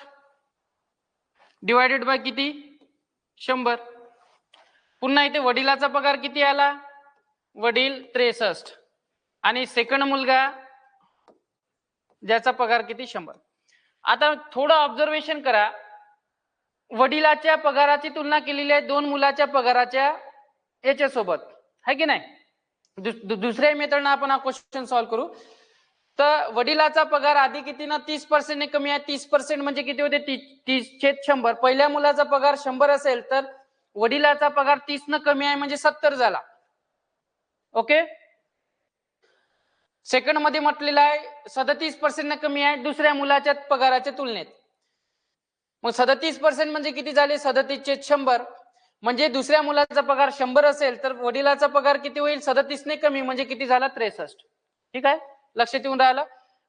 S1: डिवायडेड बाय किती? 100. पुन्हा इथे वडिलाचा पगार किती आला? वडील 63 आणि सेकंड मुलगा ज्याचा पगार किती? 100. आता थोडं ऑब्झर्वेशन करा. वडिलाच्या पगाराची तुलना केलेली आहे 2 मुलाच्या पगाराच्या याच्यासोबत, है की नाही? दुसऱ्या मेथडनं आपण हा क्वेश्चन सॉल्व्ह करू. तर वडिलाचा पगार आधी किती ना 30% ने कमी आहे. 30% म्हणजे किती होते? 30/100. पहिल्या मुलाचा पगार 100 असेल तर वडिलाचा पगार 30 न कमी आहे म्हणजे 70 झाला. ओके. सेकंड मध्ये म्हटलेलं आहे 37% ने कमी आहे दुसऱ्या मुलाच्या पगाराच्या तुलनेत. मग 37% म्हणजे किती झाले? 37/100. म्हणजे दुसऱ्या मुलाचा पगार 100 असेल तर वडिलाचा पगार किती होईल? 37 ने कमी म्हणजे किती झाला? 63. ठीक आहे, लक्षात येऊन राहिलं?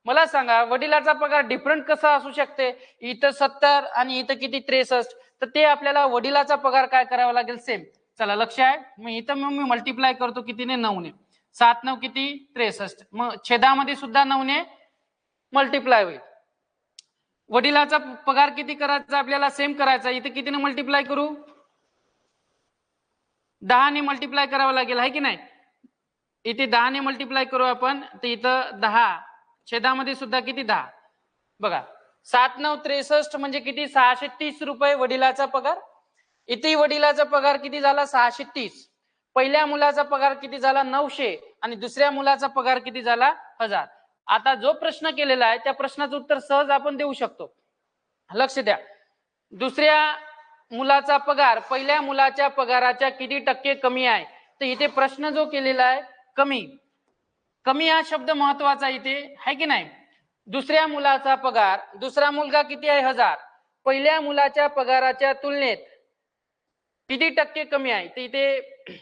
S1: मला सांगा वडिलाचा पगार डिफरंट कसा असू शकते? इथं 70 आणि इथं किती? 63. तर ते आपल्याला वडिलाचा पगार काय करावा लागेल? सेम. चला लक्ष आहे. मग इथं मी मल्टिप्लाय करतो कितीने? 9 ने. 7 9 किती? 63. मग छेदामध्ये सुद्धा 9 ने मल्टिप्लाय होईल. वडिलाचा पगार किती करायचा आपल्याला? सेम करायचा. इथे कितीने मल्टिप्लाय करू? 10 ने मल्टिप्लाय करावं लागेल, आहे की नाही? इथे 10 ने मल्टिप्लाय करू आपण. तर इथं 10 छेदामध्ये सुद्धा किती? 10. बघा 7 9 63 म्हणजे किती? 630 रुपये वडिलाचा पगार. इथे वडिलाचा पगार किती झाला? 630. पहिल्या मुलाचा पगार किती झाला? 900 आणि दुसऱ्या मुलाचा पगार किती झाला? 1000. आता जो प्रश्न केलेला आहे त्या प्रश्नाचं उत्तर सहज आपण देऊ शकतो. लक्ष द्या. दुसऱ्या मुलाचा पगार पहिल्या मुलाच्या पगाराच्या किती टक्के कमी आहे? तर इथे प्रश्न जो केलेला आहे कमी. कमी हा शब्द महत्वाचा इथे, आहे की नाही? दुसऱ्या मुलाचा पगार, दुसरा मुलगा किती आहे? 1000. पहिल्या मुलाच्या पगाराच्या तुलनेत किती टक्के कमी आहे? तर इथे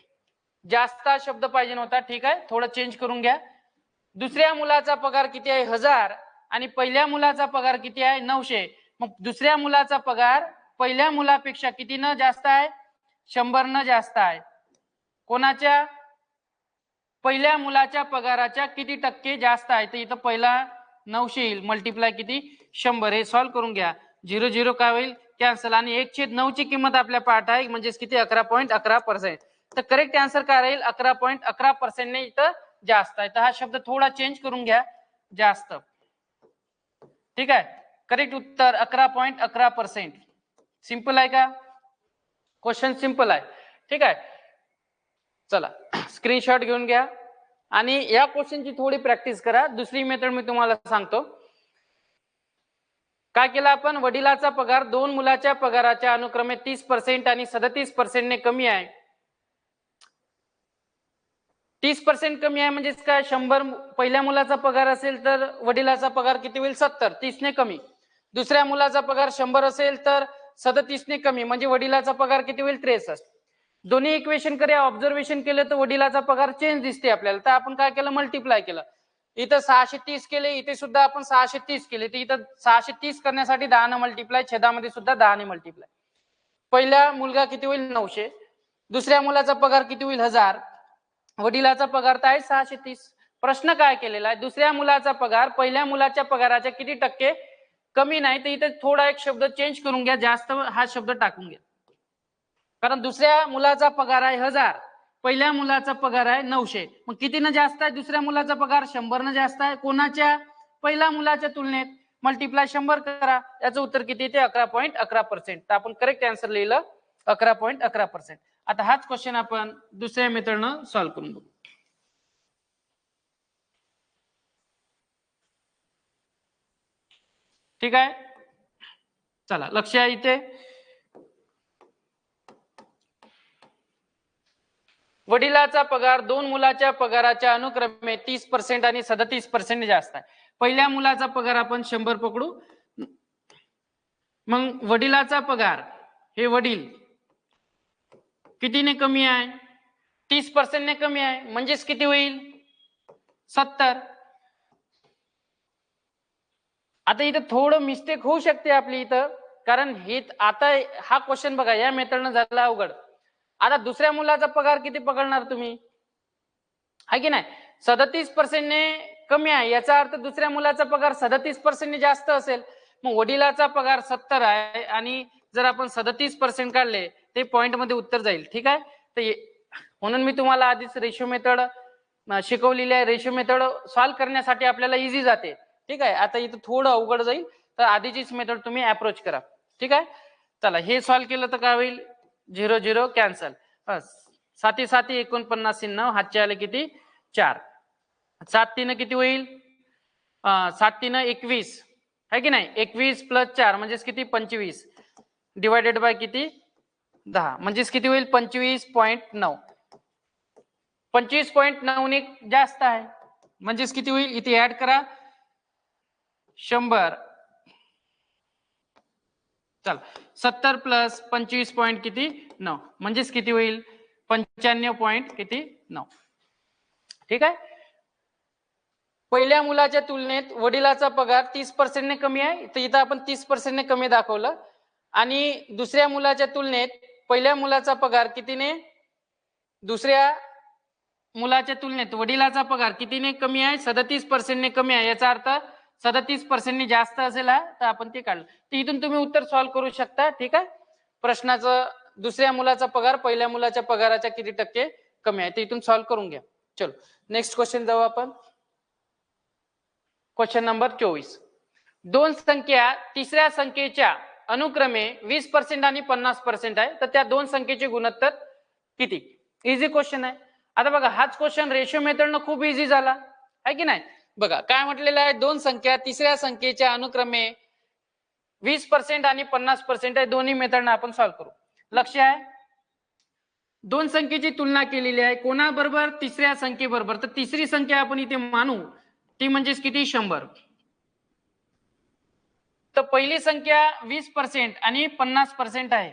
S1: जास्त शब्द पाहिजे नव्हता. ठीक आहे, थोडं चेंज करून घ्या. दुसऱ्या मुलाचा पगार किती आहे? 1000 आणि पहिल्या मुलाचा पगार किती आहे? 900. मग दुसऱ्या मुलाचा पगार पहिल्या मुलापेक्षा किती न जास्त आहे? 100 न जास्त आहे. कोणाच्या? पहिल्या मुलाच्या पगाराच्या किती टक्के जास्त आहे? तर इथं पहिला 900 येईल, मल्टिप्लाय किती? 100. हे सॉल्व्ह करून घ्या. 0 0 काय होईल? कॅन्सल. आणि 1/9 ची किंमत आपल्या पाठ आहे म्हणजे किती? 11.11%. तर करेक्ट आन्सर काय राहील? 11.11% ने इथं जास्त आहे. तर हा शब्द थोडा चेंज करून घ्या, जास्त. ठीक आहे, करेक्ट उत्तर 11.11%. सिंपल आहे का? क्वेश्चन सिंपल आहे. ठीक आहे, चला स्क्रीनशॉट घेऊन घ्या आणि या क्वेश्चनची थोडी प्रॅक्टिस करा. दुसरी मेथड मी तुम्हाला सांगतो. काय केलं आपण? वडिलाचा पगार 2 मुलाच्या पगाराच्या अनुक्रमे 30% आणि 37% ने कमी आहे. 30% कमी आहे म्हणजे काय? 100 पहिल्या मुलाचा पगार असेल तर वडिलाचा पगार किती होईल? 70. 30 ने कमी. दुसऱ्या मुलाचा पगार 100 असेल तर 37 ने कमी म्हणजे वडिलाचा पगार किती होईल? 63. दोन्ही इक्वेशन कडे ऑब्झर्वेशन केलं तर वडिलाचा पगार चेंज दिसते आपल्याला. तर आपण काय केलं? मल्टिप्लाय केलं. इथं 630 केले, इथे सुद्धा आपण 630 केले, तर इथं 630 करण्यासाठी 10 ने मल्टिप्लाय, छेदामध्ये सुद्धा 10 ने मल्टिप्लाय. पहिला मुलगा किती होईल 900, दुसऱ्या मुलाचा पगार किती होईल 1000, वडिलाचा पगार तर आहे 630. प्रश्न काय केलेला आहे, दुसऱ्या मुलाचा पगार पहिल्या मुलाच्या पगाराच्या किती टक्के कमी नाही, तर इथे थोडा एक शब्द चेंज करून घ्या, जास्त हा शब्द टाकून घ्या. कारण दुसऱ्या मुलाचा पगार आहे 1000, पहिल्या मुलाचा पगार आहे 900, मग कितीनं जास्त आहे दुसऱ्या मुलाचा पगार? 100 जास्त आहे. कोणाच्या? पहिल्या मुलाच्या तुलनेत. मल्टिप्लाय 100 करा, याचं उत्तर किती? ते 11.11%. तर आपण करेक्ट आन्सर लिहिलं 11.11%. आता हाच क्वेश्चन आपण दुसऱ्या मेथडनं सॉल्व्ह करून बघू. ठीक आहे, चला लक्ष आहे इथे. वडिलाचा पगार दोन मुलाच्या पगाराच्या अनुक्रमे 30% आणि 37% जास्त आहे. पहिल्या मुलाचा पगार आपण 100 पकडू, मग वडिलाचा पगार, हे वडील कितीने कमी आहे? 30% ने कमी आहे, म्हणजेच किती होईल? 70. आता इथं थोडं मिस्टेक होऊ शकते आपली इथं, कारण हे आता हा क्वेश्चन बघा या मेथडनं झाला अवघड. आता दुसऱ्या मुलाचा पगार किती पकडणार तुम्ही? आहे की नाही? 37% ने कमी आहे, याचा अर्थ दुसऱ्या मुलाचा पगार 37% ने जास्त असेल. मग वडिलाचा पगार 70 आहे आणि जर आपण 37% काढले ते पॉइंट मध्ये उत्तर जाईल. ठीक आहे, तर म्हणून मी तुम्हाला आधीच रेशो मेथड शिकवलेली आहे. रेशो मेथड सॉल्व्ह करण्यासाठी आपल्याला इझी जाते. ठीक आहे, आता इथं थोडं अवघड जाईल, तर आधीचीच मेथड तुम्ही अप्रोच करा. ठीक आहे, चला हे सॉल्व्ह केलं तर काय होईल? 0 0 कॅन्सल. 7 7 49 9, हातचे आले किती? 4. 7 3 किती होईल? 7 3 21 आहे की नाही? 21 प्लस 4 म्हणजेच किती? 25 डिवायडेड बाय किती? 10 म्हणजेच किती होईल? 25.9. 25.9 ने जास्त आहे, म्हणजेच किती होईल? इथे ऍड करा 100. चल 70 प्लस 25 पॉइंट किती? 9, म्हणजेच किती होईल? 95 पॉइंट किती? 9. ठीक आहे, पहिल्या मुलाच्या तुलनेत वडिलाचा पगार 30% ने कमी आहे, तर इथं आपण 30% ने कमी दाखवलं. आणि दुसऱ्या मुलाच्या तुलनेत पहिल्या मुलाचा पगार कितीने? दुसऱ्या मुलाच्या तुलनेत वडिलाचा पगार कितीने कमी आहे? 37% ने कमी आहे, याचा अर्थ 37% ने जास्त असेल हा, तर आपण ते काढलं. तर इथून तुम्ही उत्तर सॉल्व्ह करू शकता. ठीक आहे, प्रश्नाचं दुसऱ्या मुलाचा पगार पहिल्या मुलाच्या पगाराच्या किती टक्के कमी आहे, ते इथून सॉल्व्ह करून घ्या. चलो नेक्स्ट क्वेश्चन जाऊ आपण. Question number 24. दोन संख्या तिसऱ्या संख्येच्या अनुक्रमे 20% आणि 50% आहे, तर त्या दोन संख्येचे गुणोत्तर किती? इझी क्वेश्चन आहे. आता बघा हाच क्वेश्चन रेशिओ मेथडनं खूप इझी झाला आहे की नाही? बघा काय म्हटलेलं आहे, दोन संख्या तिसऱ्या संख्येच्या अनुक्रमे 20% आणि 50% आहे, दोन्ही मेथडनं आपण सॉल्व्ह करू. लक्ष आहे, दोन संख्येची तुलना केलेली आहे कोणाबरोबर? तिसऱ्या संख्येबरोबर. तर तिसरी संख्या आपण इथे मानू, ती म्हणजेच किती? 100. तर पहिली संख्या 20% आणि 50% आहे,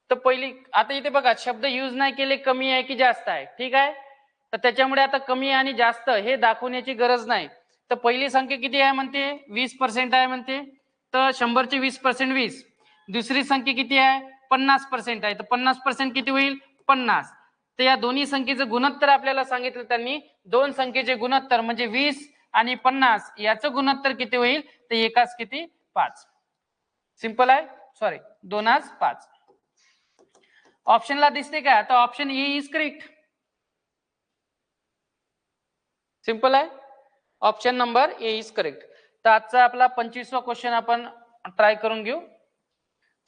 S1: तर पहिली, आता इथे बघा शब्द यूज नाही केले, कमी आहे की जास्त आहे. ठीक आहे, तर त्याच्यामुळे आता कमी आणि जास्त हे दाखवण्याची गरज नाही. तर पहिली संख्या किती आहे म्हणते? 20% आहे म्हणते, तर 100 चे 20% 20. दुसरी संख्या किती आहे? 50% आहे, तर 50% किती होईल? 50. तर या दोन्ही संख्येचं गुणोत्तर आपल्याला सांगितलं त्यांनी. दोन संख्येचे गुणोत्तर म्हणजे 20 आणि 50 याचं गुणोत्तर किती होईल? तर एकाच किती? 5. सिंपल आहे, सॉरी 2 5. ऑप्शनला दिसते का? तर option A is correct. Simple आहे, option number A is correct. तर आजचा आपला 25वा क्वेश्चन आपण ट्राय करून घेऊ.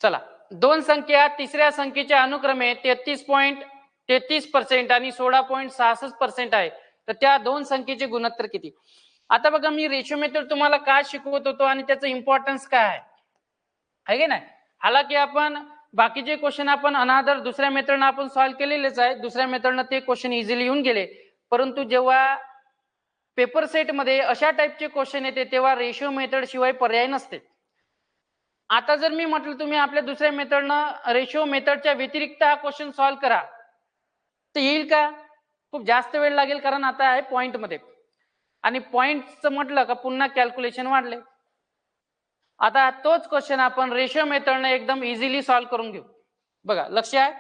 S1: चला, दोन संख्या तिसऱ्या संख्येच्या अनुक्रमे 33.33% आणि 16.66% आहे, तर त्या दोन संख्येचे गुणोत्तर किती? आता बघा मी रेशिओ मेथड तुम्हाला काय शिकवत होतो आणि त्याचं इम्पॉर्टन्स काय आहे की नाही? हालाकी आपण बाकीचे क्वेश्चन आपण अनादर दुसऱ्या मेथडनं आपण सॉल्व्ह केलेलेच आहे, दुसऱ्या मेथडनं ते क्वेश्चन इझिली येऊन गेले. परंतु जेव्हा पेपर सेट मध्ये अशा टाइपचे क्वेश्चन येते तेव्हा रेशिओ मेथड शिवाय पर्याय नसते. आता जर मी म्हटलं तुम्ही आपल्या दुसऱ्या मेथडनं रेशिओ मेथडच्या व्यतिरिक्त हा क्वेश्चन सॉल्व्ह करा, तर येईल का? खूप जास्त वेळ लागेल, कारण आता आहे पॉइंट मध्ये. आणि पॉइंटचं म्हटलं का पुन्हा कॅल्क्युलेशन वाढले. आता तोच क्वेश्चन आपण रेशिओ मेथडने एकदम इझिली सॉल्व्ह करून घेऊ. बघा लक्ष आहे,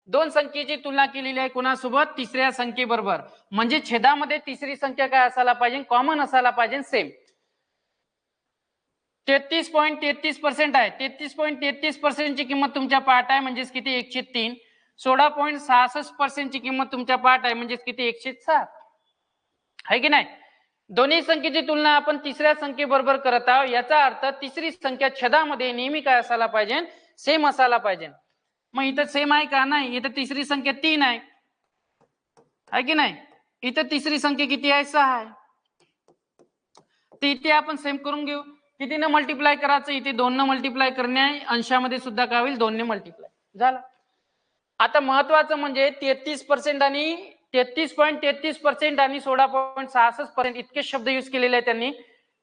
S1: दोन संख्येची तुलना केलेली आहे कुणासोबत, तिसऱ्या संख्येबरोबर. म्हणजे छेदामध्ये तिसरी संख्या काय असायला पाहिजे, कॉमन असायला पाहिजे, सेम. 33.33% आहे. 33.33% ची किंमत तुमच्या पाठ आहे, म्हणजेच किती 103. 16.66% ची किंमत तुमच्या पाठ आहे, म्हणजेच किती 107 आहे की नाही. दोन्ही संख्येची तुलना आपण तिसऱ्या संख्येबरोबर करत आहोत. याचा अर्थ तिसरी संख्या छेदामध्ये नेहमी काय असायला पाहिजे, सेम असायला पाहिजे. मग इथं सेम आहे का, नाही. इथं तिसरी संख्या 3 आहे की नाही. इथं तिसरी संख्या किती आहे, 6 आहे. तर इथे आपण सेम करून घेऊ. कितीनं मल्टिप्लाय करायचं, इथे 2 न मल्टिप्लाय करणे आहे. अंशामध्ये सुद्धा काय होईल, 2 ने मल्टिप्लाय झालं. आता महत्वाचं म्हणजे 33% आणि 33.33% आणि 16.66% इतके शब्द यूज केलेले आहेत त्यांनी.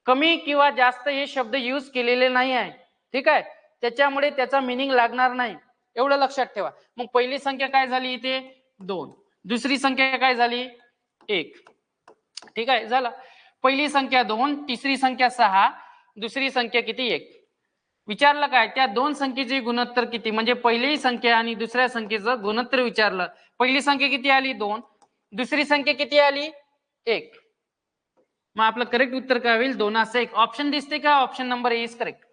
S1: कमी किंवा जास्त हे शब्द यूज केलेले नाही आहे. ठीक आहे, त्याच्यामुळे त्याचा मिनिंग लागणार नाही, एवढं लक्षात ठेवा. मग पहिली संख्या काय झाली इथे 2, दुसरी संख्या काय झाली 1. ठीक आहे, झालं. पहिली संख्या 2, तिसरी संख्या 6, दुसरी संख्या किती 1. विचारलं काय, त्या दोन संख्येचे गुणोत्तर किती, म्हणजे पहिली संख्या आणि दुसऱ्या संख्येचं गुणोत्तर विचारलं. पहिली संख्या किती आली 2, दुसरी संख्या किती आली 1. मग आपलं करेक्ट उत्तर काय होईल, 2 असं 1. ऑप्शन दिसते का, option number A is correct.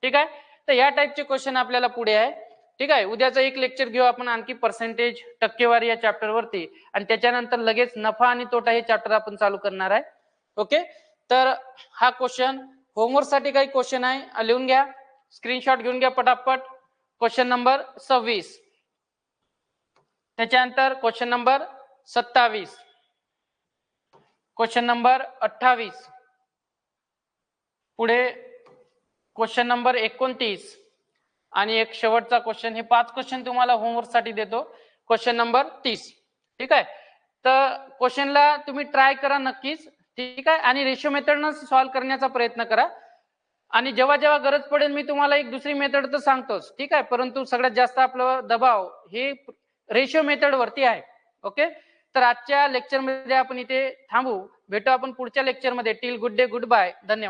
S1: ठीक आहे, तर या टाईपचे क्वेश्चन आपल्याला पुढे आहे. ठीक आहे, उद्याचं एक लेक्चर घेऊ आपण आणखी पर्सेंटेज टक्केवारी या चॅप्टर वरती, आणि त्याच्यानंतर लगेच नफा आणि तोटा हे चॅप्टर आपण चालू करणार आहे. ओके, तर हा क्वेश्चन होमवर्क साठी काही क्वेश्चन आहे, लिहून घ्या, स्क्रीनशॉट घेऊन घ्या पटापट. क्वेश्चन नंबर 26, त्याच्यानंतर क्वेश्चन नंबर 27, क्वेश्चन नंबर 28, पुढे क्वेश्चन नंबर 29 आणि एक शेवटचा क्वेश्चन. हे 5 क्वेश्चन तुम्हाला होमवर्क साठी देतो. Question number 30. ठीक आहे, तर क्वेश्चनला तुम्ही ट्राय करा नक्कीच. ठीक आहे, आणि रेशिओ मेथडनं सॉल्व्ह करण्याचा प्रयत्न करा. आणि जेव्हा जेव्हा गरज पडेल मी तुम्हाला एक दुसरी मेथड तर सांगतोच. ठीक आहे, परंतु सगळ्यात जास्त आपलं दबाव हे रेशिओ मेथड वरती आहे. ओके, तर आजच्या लेक्चर मध्ये आपण इथे थांबू. भेटू आपण पुढच्या लेक्चर मध्ये. Till good day, goodbye, धन्यवाद.